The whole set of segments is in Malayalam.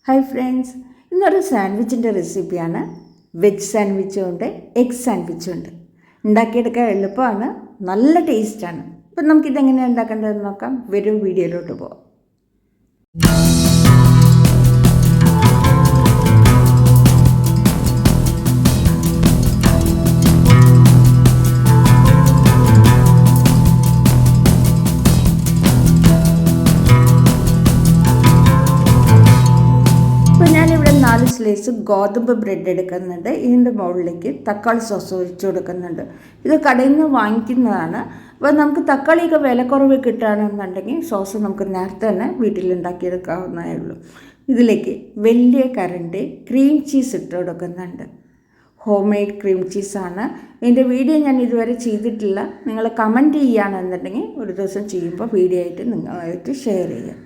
ഹായ് ഫ്രണ്ട്സ്, ഇന്നൊരു സാൻഡ്വിച്ചിൻ്റെ റെസിപ്പിയാണ്. വെജ് സാൻഡ്വിച്ചും ഉണ്ട്, എഗ് സാൻഡ്വിച്ചും ഉണ്ട്. ഉണ്ടാക്കിയെടുക്കാൻ എളുപ്പമാണ്, നല്ല ടേസ്റ്റാണ്. അപ്പം നമുക്കിതെങ്ങനെയാണ് ഉണ്ടാക്കേണ്ടതെന്ന് നോക്കാം. വരും വീഡിയോയിലോട്ട് പോകാം. ഞാനിവിടെ 4 സ്ലൈസ് ഗോതമ്പ് ബ്രെഡ് എടുക്കുന്നുണ്ട്. ഇതിൻ്റെ മുകളിലേക്ക് തക്കാളി സോസ് ഒഴിച്ച് കൊടുക്കുന്നുണ്ട്. ഇത് കടയിൽ നിന്ന് വാങ്ങിക്കുന്നതാണ്. അപ്പോൾ നമുക്ക് തക്കാളിയൊക്കെ വിലക്കുറവ് കിട്ടുകയാണെന്നുണ്ടെങ്കിൽ സോസ് നമുക്ക് നേരത്തെ തന്നെ വീട്ടിലുണ്ടാക്കിയെടുക്കാവുന്നതേ ഉള്ളൂ. ഇതിലേക്ക് വലിയ കരണ്ടി ക്രീം ചീസ് ഇട്ട് കൊടുക്കുന്നുണ്ട്. ഹോം മെയ്ഡ് ക്രീം ചീസാണ്. ഇതിൻ്റെ വീഡിയോ ഞാൻ ഇതുവരെ ചെയ്തിട്ടില്ല. നിങ്ങൾ കമൻറ്റ് ചെയ്യുകയാണെന്നുണ്ടെങ്കിൽ ഒരു ദിവസം ചെയ്യുമ്പോൾ വീഡിയോ ആയിട്ട് നിങ്ങളായിട്ട് ഷെയർ ചെയ്യാം.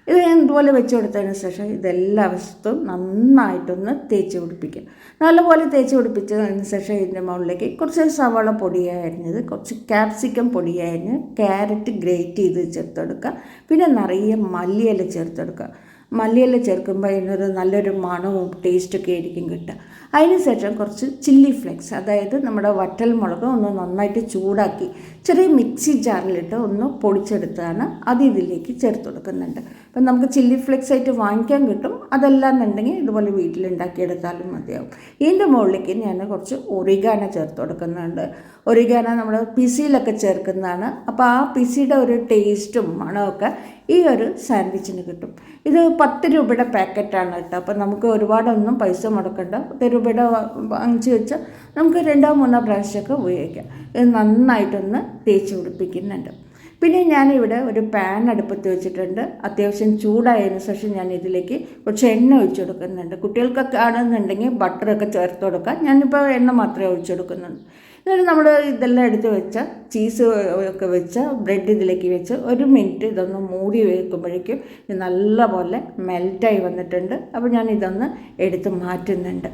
ഇത് ഞാൻ ഇതുപോലെ വെച്ച് കൊടുത്തതിന് ശേഷം ഇതെല്ലാ വശത്തും നന്നായിട്ടൊന്ന് തേച്ച് പിടിപ്പിക്കുക. നല്ലപോലെ തേച്ച് പിടിപ്പിച്ചതിന് ശേഷം ഇതിൻ്റെ മുകളിലേക്ക് കുറച്ച് സവാള പൊടിയായിരുന്നത്, കുറച്ച് ക്യാപ്സിക്കം പൊടിയായിരുന്നു, ക്യാരറ്റ് ഗ്രേറ്റ് ചെയ്ത് ചേർത്തെടുക്കുക. പിന്നെ നിറയെ മല്ലിയില ചേർത്തെടുക്കുക. മല്ലിയില ചേർക്കുമ്പോൾ അതിനൊരു നല്ലൊരു മണവും ടേസ്റ്റൊക്കെ ആയിരിക്കും കിട്ടുക. അതിന് ശേഷം കുറച്ച് ചില്ലി ഫ്ലേക്സ്, അതായത് നമ്മുടെ വറ്റൽ മുളക് ഒന്ന് നന്നായിട്ട് ചൂടാക്കി ചെറിയ മിക്സി ജാറിലിട്ട് ഒന്ന് പൊടിച്ചെടുത്താണ് അത് ഇതിലേക്ക് ചേർത്ത് കൊടുക്കുന്നുണ്ട്. അപ്പം നമുക്ക് ചില്ലി ഫ്ലേക്സ് ആയിട്ട് വാങ്ങിക്കാൻ കിട്ടും. അതല്ലാന്നുണ്ടെങ്കിൽ ഇതുപോലെ വീട്ടിലുണ്ടാക്കിയെടുത്താലും മതിയാവും. ഇതിൻ്റെ മുകളിലേക്ക് ഞാൻ കുറച്ച് ഒറിഗാന ചേർത്ത് കൊടുക്കുന്നുണ്ട്. ഒറിഗാന നമ്മൾ പിസിയിലൊക്കെ ചേർക്കുന്നതാണ്. അപ്പോൾ ആ പിസിയുടെ ഒരു ടേസ്റ്റും മണമൊക്കെ ഈ ഒരു സാൻഡ്വിച്ചിന് കിട്ടും. ഇത് 10 രൂപയുടെ പാക്കറ്റാണ് കേട്ടോ. അപ്പോൾ നമുക്ക് ഒരുപാടൊന്നും പൈസ മുടക്കണ്ട. 10 രൂപയുടെ വാങ്ങിച്ച് വെച്ചാൽ നമുക്ക് 2-3 പ്രാവശ്യമൊക്കെ ഉപയോഗിക്കാം. ഇത് നന്നായിട്ടൊന്ന് തേച്ച് പിടിപ്പിക്കുന്നുണ്ട്. പിന്നെ ഞാനിവിടെ ഒരു പാൻ അടുപ്പത്ത് വെച്ചിട്ടുണ്ട്. അത്യാവശ്യം ചൂടായതിനു ശേഷം ഞാൻ ഇതിലേക്ക് കുറച്ച് എണ്ണ ഒഴിച്ചു കൊടുക്കുന്നുണ്ട്. കുട്ടികൾക്കൊക്കെ ആണെന്നുണ്ടെങ്കിൽ ബട്ടറൊക്കെ ചേർത്ത് കൊടുക്കാം. ഞാനിപ്പോൾ എണ്ണ മാത്രമേ ഒഴിച്ചു കൊടുക്കുന്നുള്ളൂ. എന്നിട്ട് നമ്മൾ ഇതെല്ലാം എടുത്ത് വെച്ച ചീസ് ഒക്കെ വെച്ച ബ്രെഡ് ഇതിലേക്ക് വെച്ച് 1 മിനിറ്റ് ഇതൊന്ന് മൂടി വെക്കുമ്പോഴേക്കും ഇത് നല്ലപോലെ മെൽറ്റായി വന്നിട്ടുണ്ട്. അപ്പോൾ ഞാൻ ഇതൊന്ന് എടുത്ത് മാറ്റുന്നുണ്ട്.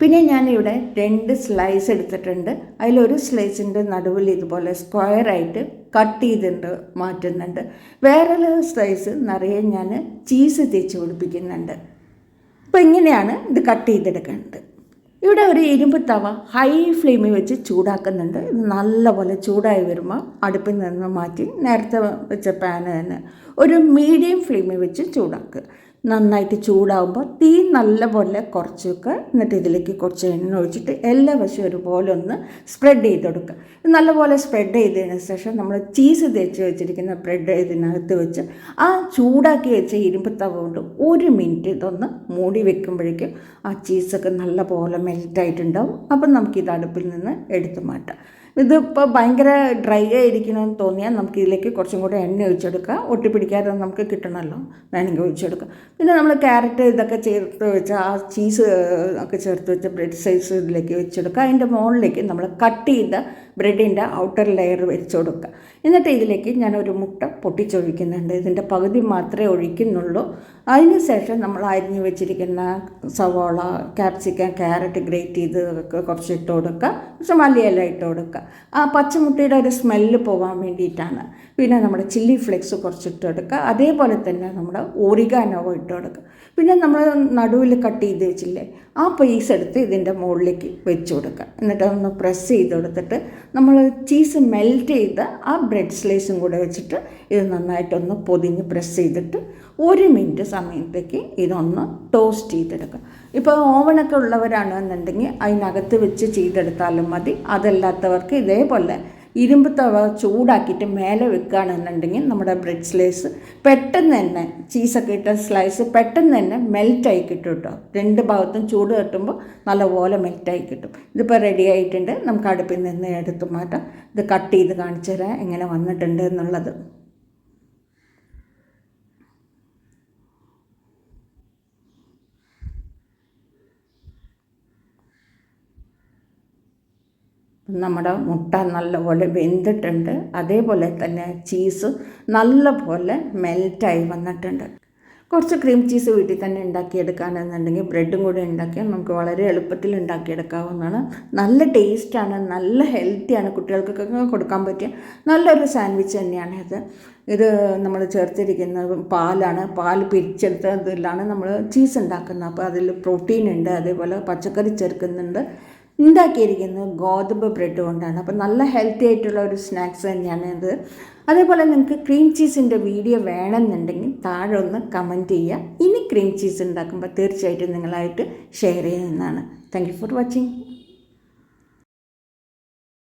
പിന്നെ ഞാനിവിടെ 2 സ്ലൈസ് എടുത്തിട്ടുണ്ട്. അതിലൊരു സ്ലൈസിൻ്റെ നടുവിൽ ഇതുപോലെ സ്ക്വയറായിട്ട് കട്ട് ചെയ്തിട്ട് മാറ്റുന്നുണ്ട്. വേറൊരു സ്ലൈസ് നിറയെ ഞാൻ ചീസ് തേച്ച് പിടിപ്പിക്കുന്നുണ്ട്. അപ്പോൾ ഇങ്ങനെയാണ് ഇത് കട്ട് ചെയ്തെടുക്കേണ്ടത്. ഇവിടെ ഒരു ഇരുമ്പ് തവ ഹൈ ഫ്ലെയിമിൽ വെച്ച് ചൂടാക്കുന്നുണ്ട്. ഇത് നല്ലപോലെ ചൂടായി വരുമ്പോൾ അടുപ്പിൽ നിന്ന് മാറ്റി നേരത്തെ വെച്ച പാന് തന്നെ ഒരു മീഡിയം ഫ്ലെയിമിൽ വെച്ച് ചൂടാക്കുക. നന്നായിട്ട് ചൂടാകുമ്പോൾ തീ നല്ലപോലെ കുറച്ച് വെക്കുക. എന്നിട്ട് ഇതിലേക്ക് കുറച്ച് എണ്ണ ഒഴിച്ചിട്ട് എല്ലാ വശവും ഒരുപോലെ ഒന്ന് സ്പ്രെഡ് ചെയ്ത് കൊടുക്കുക. നല്ലപോലെ സ്പ്രെഡ് ചെയ്തതിന് ശേഷം നമ്മൾ ചീസ് തേച്ച് വെച്ചിരിക്കുന്ന ബ്രെഡ് ഇതിനകത്ത് വെച്ച് ആ ചൂടാക്കി വെച്ച ഇരുമ്പ് തവ കൊണ്ട് 1 മിനിറ്റ് ഇതൊന്ന് മൂടി വെക്കുമ്പോഴേക്കും ആ ചീസൊക്കെ നല്ലപോലെ മെൽറ്റായിട്ടുണ്ടാവും. അപ്പം നമുക്കിത് അടുപ്പിൽ നിന്ന് എടുത്ത് മാറ്റാം. ഇതിപ്പോൾ ഭയങ്കര ഡ്രൈ ആയിരിക്കണമെന്ന് തോന്നിയാൽ നമുക്ക് ഇതിലേക്ക് കുറച്ചും കൂടെ എണ്ണ ഒഴിച്ചെടുക്കാം. ഒട്ടിപ്പിടിക്കാതെ നമുക്ക് കിട്ടണമല്ലോ, വേണമെങ്കിൽ ഒഴിച്ചെടുക്കാം. പിന്നെ നമ്മൾ ക്യാരറ്റ് ഇതൊക്കെ ചേർത്ത് വെച്ച ആ ചീസ് ഒക്കെ ചേർത്ത് വെച്ച ബ്രെഡ് സൈസ് ഇതിലേക്ക് വെച്ചെടുക്കുക. അതിൻ്റെ മുകളിലേക്ക് നമ്മൾ കട്ട് ചെയ്ത ബ്രെഡിൻ്റെ ഔട്ടർ ലെയർ വെച്ച് കൊടുക്കുക. എന്നിട്ട് ഇതിലേക്ക് ഞാനൊരു മുട്ട പൊട്ടിച്ചൊഴിക്കുന്നുണ്ട്. ഇതിൻ്റെ പകുതി മാത്രമേ ഒഴിക്കുന്നുള്ളൂ. അതിന് ശേഷം നമ്മൾ അരിഞ്ഞ് വെച്ചിരിക്കുന്ന സവോള, ക്യാപ്സിക്കം, ക്യാരറ്റ് ഗ്രേറ്റ് ചെയ്ത് കുറച്ച് ഇട്ട് കൊടുക്കുക. കുറച്ച് മല്ലിയില ഇട്ട് കൊടുക്കുക. ആ പച്ചമുട്ടയുടെ ഒരു സ്മെല്ല് പോകാൻ വേണ്ടിയിട്ടാണ്. പിന്നെ നമ്മുടെ ചില്ലി ഫ്ലേക്സ് കുറച്ചിട്ട് കൊടുക്കുക. അതേപോലെ തന്നെ നമ്മുടെ ഒറിഗാനോ ഇട്ട് കൊടുക്കുക. പിന്നെ നമ്മൾ നടുവിൽ കട്ട് ചെയ്ത് വെച്ചില്ലേ, ആ പീസ് എടുത്ത് ഇതിൻ്റെ മുകളിലേക്ക് വെച്ച് കൊടുക്കുക. എന്നിട്ട് ഒന്ന് പ്രസ് ചെയ്ത് കൊടുത്തിട്ട് നമ്മൾ ചീസ് മെൽറ്റ് ചെയ്ത ആ ബ്രെഡ് സ്ലൈസും കൂടെ വെച്ചിട്ട് ഇത് നന്നായിട്ടൊന്ന് പൊതിഞ്ഞ് പ്രസ് ചെയ്തിട്ട് 1 മിനിറ്റ് സമയത്തേക്ക് ഇതൊന്ന് ടോസ്റ്റ് ചെയ്തെടുക്കുക. ഇപ്പോൾ ഓവനൊക്കെ ഉള്ളവരാണെന്നുണ്ടെങ്കിൽ അതിനകത്ത് വെച്ച് ചെയ്തെടുത്താലും മതി. അതല്ലാത്തവർക്ക് ഇതേപോലെ ഇരുമ്പ് തവ ചൂടാക്കിയിട്ട് മേലെ വെക്കുകയാണെന്നുണ്ടെങ്കിൽ നമ്മുടെ ബ്രെഡ് സ്ലൈസ് പെട്ടെന്ന് തന്നെ, ചീസൊക്കെ ഇട്ട സ്ലൈസ് പെട്ടെന്ന് തന്നെ മെൽറ്റായി കിട്ടും കേട്ടോ. 2 ഭാഗത്തും ചൂട് തട്ടുമ്പോൾ നല്ലപോലെ മെൽറ്റായി കിട്ടും. ഇതിപ്പോൾ റെഡി ആയിട്ടുണ്ട്. നമുക്ക് അടുപ്പിൽ നിന്ന് എടുത്ത് മാറ്റാം. ഇത് കട്ട് ചെയ്ത് കാണിച്ചു തരാം എങ്ങനെ വന്നിട്ടുണ്ട് എന്നുള്ളത്. നമ്മുടെ മുട്ട നല്ലപോലെ വെന്തിട്ടുണ്ട്. അതേപോലെ തന്നെ ചീസ് നല്ലപോലെ മെൽറ്റായി വന്നിട്ടുണ്ട്. കുറച്ച് ക്രീം ചീസ് വീട്ടിൽ തന്നെ ഉണ്ടാക്കിയെടുക്കാനെന്നുണ്ടെങ്കിൽ ബ്രെഡും കൂടെ ഉണ്ടാക്കിയാൽ നമുക്ക് വളരെ എളുപ്പത്തിൽ ഉണ്ടാക്കിയെടുക്കാവുന്നതാണ്. നല്ല ടേസ്റ്റാണ്, നല്ല ഹെൽത്തിയാണ്, കുട്ടികൾക്കൊക്കെ കൊടുക്കാൻ പറ്റിയ നല്ലൊരു സാൻഡ്വിച്ച് തന്നെയാണ് ഇത് നമ്മൾ ചേർത്തിരിക്കുന്നത് പാലാണ്. പാൽ പിരിച്ചെടുത്തതിലാണ് നമ്മൾ ചീസ് ഉണ്ടാക്കുന്നത്. അപ്പോൾ അതിൽ പ്രോട്ടീൻ ഉണ്ട്, അതേപോലെ പച്ചക്കറി ചേർക്കുന്നുണ്ട്. ഉണ്ടാക്കിയിരിക്കുന്നത് ഗോതമ്പ് ബ്രെഡ് കൊണ്ടാണ്. അപ്പോൾ നല്ല ഹെൽത്തി ആയിട്ടുള്ള ഒരു സ്നാക്സ് തന്നെയാണ് ഇത്. അതേപോലെ നിങ്ങൾക്ക് ക്രീം ചീസിൻ്റെ വീഡിയോ വേണമെന്നുണ്ടെങ്കിൽ താഴെ ഒന്ന് കമൻറ്റ് ചെയ്യുക. ഇനി ക്രീം ചീസ് ഉണ്ടാക്കുമ്പോൾ തീർച്ചയായിട്ടും നിങ്ങളായിട്ട് ഷെയർ ചെയ്യുന്നതാണ്. Thank you for watching.